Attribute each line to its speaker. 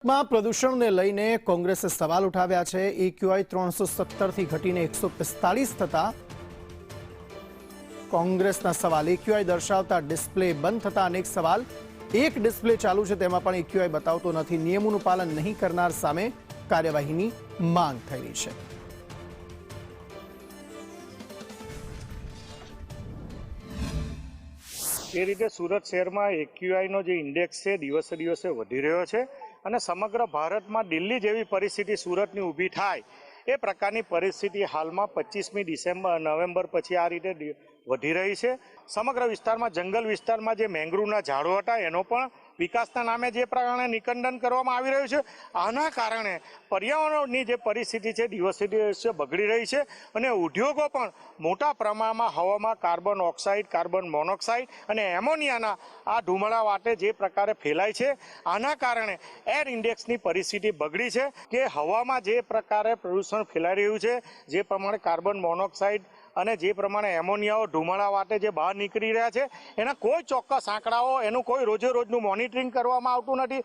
Speaker 1: માં પ્રદૂષણને લઈને કોંગ્રેસે સવાલ ઉઠાવ્યા છે। એક્યુઆઈ 317 થી ઘટીને 145 થતા કોંગ્રેસના સવાલ। એક્યુઆઈ દર્શાવતા ડિસ્પ્લે બંધ થતા અનેક સવાલ। એક ડિસ્પ્લે ચાલુ છે તેમાં પણ એક્યુઆઈ બતાવતો નથી। નિયમોનું પાલન નહીં કરનાર સામે કાર્યવાહીની માંગ થઈ રહી છે।
Speaker 2: એ રીતે સુરત શહેરમાં એક્યુઆઈનો જે ઇન્ડેક્સ છે દિવસે દિવસે વધી રહ્યો છે અને સમગ્ર ભારતમાં દિલ્હી જેવી પરિસ્થિતિ સુરતની ઊભી થાય એ પ્રકારની પરિસ્થિતિ હાલમાં 25મી નવેમ્બર પછી આ રીતે વધી રહી છે। સમગ્ર વિસ્તારમાં જંગલ વિસ્તારમાં જે મેંગ્રુવના ઝાડો હતા એનો પણ વિકાસના નામે જે પ્રમાણે નિકંદન કરવામાં આવી રહ્યું છે આના કારણે પર્યાવરણની જે પરિસ્થિતિ છે દિવસે દિવસે બગડી રહી છે અને ઉદ્યોગો પણ મોટા પ્રમાણમાં હવામાં કાર્બન ઓક્સાઇડ, કાર્બન મોનોક્સાઇડ અને એમોનિયાના આ ધુમાડા વાટે જે પ્રકારે ફેલાય છે આના કારણે એર ઇન્ડેક્સની પરિસ્થિતિ બગડી છે કે હવામાં જે પ્રકારે પ્રદૂષણ ફેલાઈ રહ્યું છે, જે પ્રમાણે કાર્બન મોનોક્સાઇડ અને જે પ્રમાણે એમોનિયાઓ ધુમાડા વાટે જે બહાર નીકળી રહ્યા છે એના કોઈ ચોક્કસ આંકડાઓ, એનું કોઈ રોજે રોજનું મોનિટરિંગ કરવામાં આવતું નથી।